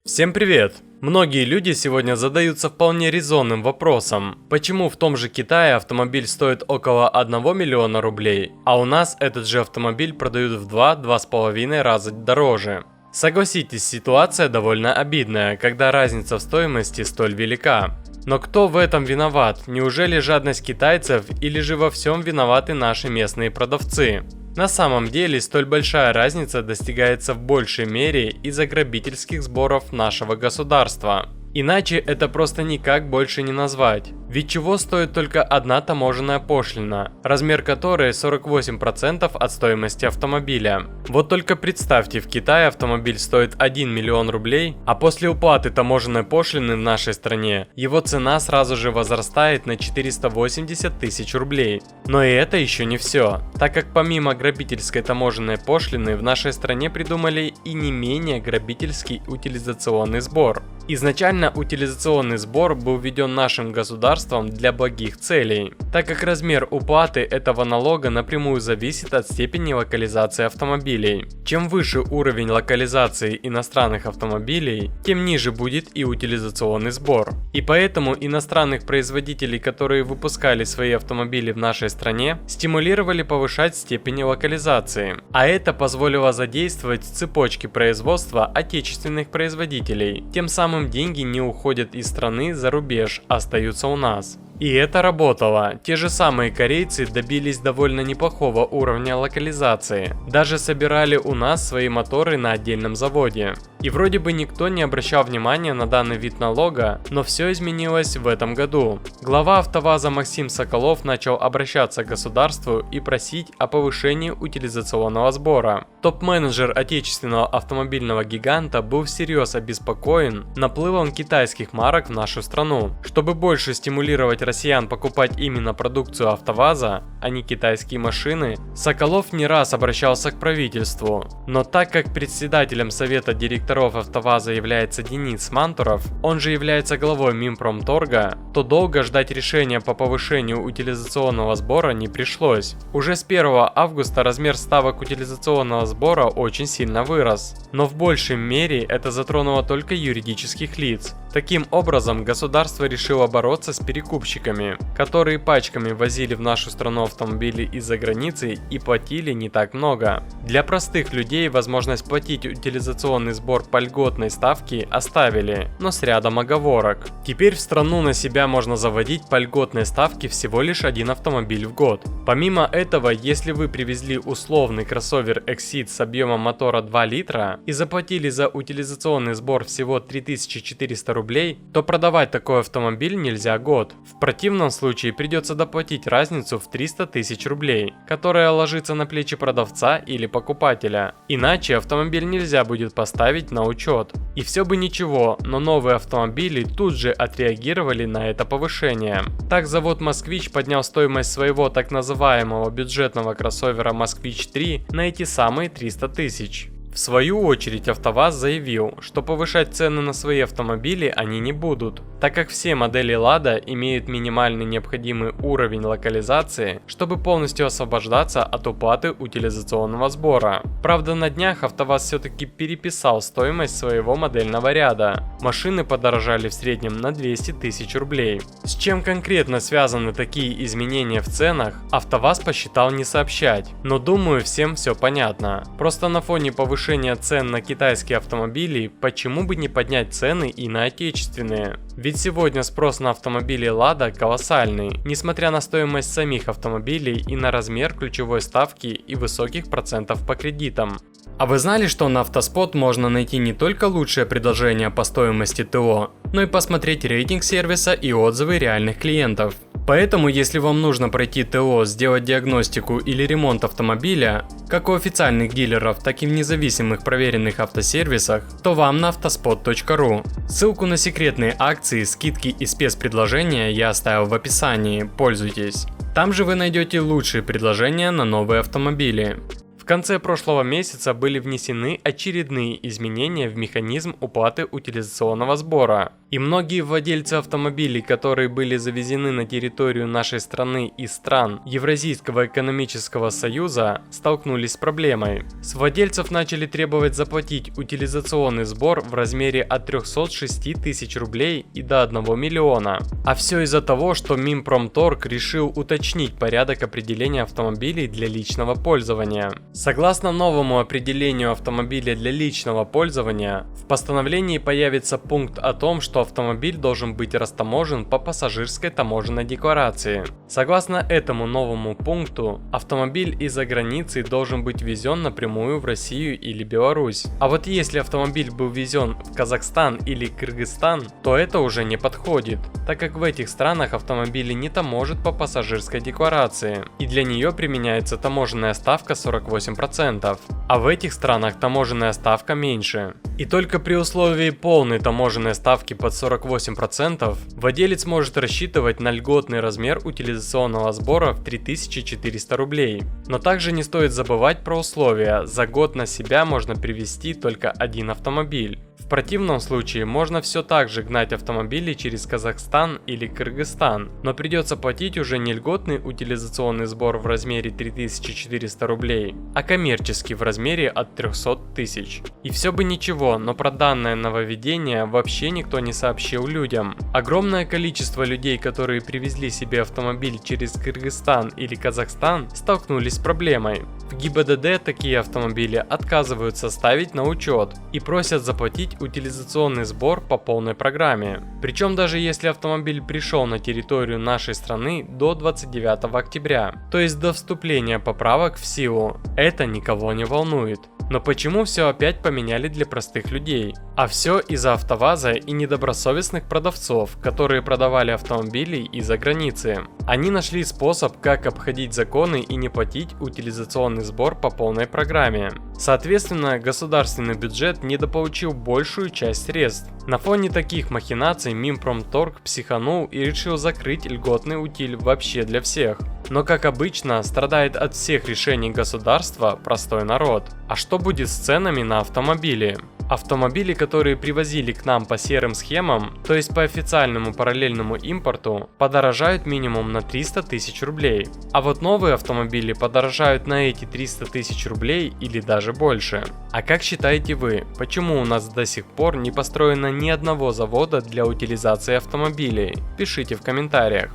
Всем привет! Многие люди сегодня задаются вполне резонным вопросом, почему в том же Китае автомобиль стоит около 1 миллиона рублей, а у нас этот же автомобиль продают в 2-2,5 раза дороже. Согласитесь, ситуация довольно обидная, когда разница в стоимости столь велика. Но кто в этом виноват? Неужели жадность китайцев или же во всем виноваты наши местные продавцы? На самом деле, столь большая разница достигается в большей мере из-за грабительских сборов нашего государства. Иначе это просто никак больше не назвать. Ведь чего стоит только одна таможенная пошлина, размер которой 48% от стоимости автомобиля. Вот только представьте, в Китае автомобиль стоит 1 миллион рублей, а после уплаты таможенной пошлины в нашей стране, его цена сразу же возрастает на 480 тысяч рублей. Но и это еще не все, так как помимо грабительской таможенной пошлины в нашей стране придумали и не менее грабительский утилизационный сбор. Изначально утилизационный сбор был введен нашим государством для благих целей, так как размер уплаты этого налога напрямую зависит от степени локализации автомобилей. Чем выше уровень локализации иностранных автомобилей, тем ниже будет и утилизационный сбор. И поэтому иностранных производителей, которые выпускали свои автомобили в нашей стране, стимулировали повышать степень локализации. А это позволило задействовать цепочки производства отечественных производителей, тем самым деньги не уходят из страны за рубеж, а остаются у нас. И это работало. Те же самые корейцы добились довольно неплохого уровня локализации. Даже собирали у нас свои моторы на отдельном заводе. И вроде бы никто не обращал внимания на данный вид налога, но все изменилось в этом году. Глава АвтоВАЗа Максим Соколов начал обращаться к государству и просить о повышении утилизационного сбора. Топ-менеджер отечественного автомобильного гиганта был всерьез обеспокоен наплывом китайских марок в нашу страну. Чтобы больше стимулировать россиян покупать именно продукцию АвтоВАЗа, а не китайские машины, Соколов не раз обращался к правительству. Но так как председателем совета директоров АвтоВАЗа является Денис Мантуров, он же является главой Минпромторга, то долго ждать решения по повышению утилизационного сбора не пришлось. Уже с 1 августа размер ставок утилизационного сбора очень сильно вырос, но в большей мере это затронуло только юридических лиц. Таким образом, государство решило бороться с перекупщиками, которые пачками возили в нашу страну автомобили из-за границы и платили не так много. Для простых людей возможность платить утилизационный сбор по льготной ставке оставили, но с рядом оговорок. Теперь в страну на себя можно заводить по льготной ставке всего лишь один автомобиль в год. Помимо этого, если вы привезли условный кроссовер Exit с объемом мотора 2 литра и заплатили за утилизационный сбор всего 3400 рублей, то продавать такой автомобиль нельзя год. В противном случае придется доплатить разницу в 300 тысяч рублей, которая ложится на плечи продавца или покупателя. Иначе автомобиль нельзя будет поставить на учет. И все бы ничего, но новые автомобили тут же отреагировали на это повышение. Так завод Москвич поднял стоимость своего так называемого бюджетного кроссовера Москвич 3 на эти самые 300 тысяч. В свою очередь АвтоВАЗ заявил, что повышать цены на свои автомобили они не будут, так как все модели Лада имеют минимальный необходимый уровень локализации, чтобы полностью освобождаться от уплаты утилизационного сбора. Правда, на днях АвтоВАЗ все-таки переписал стоимость своего модельного ряда. Машины подорожали в среднем на 200 тысяч рублей. С чем конкретно связаны такие изменения в ценах, АвтоВАЗ посчитал не сообщать, но думаю, всем все понятно. Просто на фоне повышения цен на китайские автомобили, почему бы не поднять цены и на отечественные? Ведь сегодня спрос на автомобили Лада колоссальный, несмотря на стоимость самих автомобилей и на размер ключевой ставки и высоких процентов по кредитам. А вы знали, что на Автоспот можно найти не только лучшее предложение по стоимости ТО, но и посмотреть рейтинг сервиса и отзывы реальных клиентов? Поэтому, если вам нужно пройти ТО, сделать диагностику или ремонт автомобиля, как у официальных дилеров, так и в независимых проверенных автосервисах, то вам на автоспот.ру. Ссылку на секретные акции, скидки и спецпредложения я оставил в описании, пользуйтесь. Там же вы найдете лучшие предложения на новые автомобили. В конце прошлого месяца были внесены очередные изменения в механизм уплаты утилизационного сбора. И многие владельцы автомобилей, которые были завезены на территорию нашей страны и стран Евразийского экономического союза, столкнулись с проблемой. С владельцев начали требовать заплатить утилизационный сбор в размере от 306 тысяч рублей и до 1 миллиона. А все из-за того, что Минпромторг решил уточнить порядок определения автомобилей для личного пользования. Согласно новому определению автомобиля для личного пользования, в постановлении появится пункт о том, что автомобиль должен быть растаможен по пассажирской таможенной декларации. Согласно этому новому пункту, автомобиль из-за границы должен быть ввезен напрямую в Россию или Беларусь. А вот если автомобиль был ввезен в Казахстан или Кыргызстан, то это уже не подходит, так как в этих странах автомобили не таможат по пассажирской декларации, и для нее применяется таможенная ставка 48%, а в этих странах таможенная ставка меньше. И только при условии полной таможенной ставки под 48% владелец может рассчитывать на льготный размер утилизационного сбора в 3400 рублей. Но также не стоит забывать про условия: за год на себя можно привезти только один автомобиль. В противном случае можно все так же гнать автомобили через Казахстан или Кыргызстан, но придется платить уже не льготный утилизационный сбор в размере 3400 рублей, а коммерческий в размере от 300 тысяч. И все бы ничего, но про данное нововведение вообще никто не сообщил людям. Огромное количество людей, которые привезли себе автомобиль через Кыргызстан или Казахстан, столкнулись с проблемой. В ГИБДД такие автомобили отказываются ставить на учет и просят заплатить утилизационный сбор по полной программе. Причем даже если автомобиль пришел на территорию нашей страны до 29 октября, то есть до вступления поправок в силу, это никого не волнует. Но почему все опять поменяли для простых людей? А все из-за АвтоВАЗа и недобросовестных продавцов, которые продавали автомобили из-за границы. Они нашли способ, как обходить законы и не платить утилизационный сбор по полной программе. Соответственно, государственный бюджет недополучил большую часть средств. На фоне таких махинаций Минпромторг психанул и решил закрыть льготный утиль вообще для всех. Но, как обычно, страдает от всех решений государства простой народ. А что будет с ценами на автомобили? Автомобили, которые привозили к нам по серым схемам, то есть по официальному параллельному импорту, подорожают минимум на 300 тысяч рублей. А вот новые автомобили подорожают на эти 300 тысяч рублей или даже больше. А как считаете вы, почему у нас до сих пор не построено ни одного завода для утилизации автомобилей? Пишите в комментариях.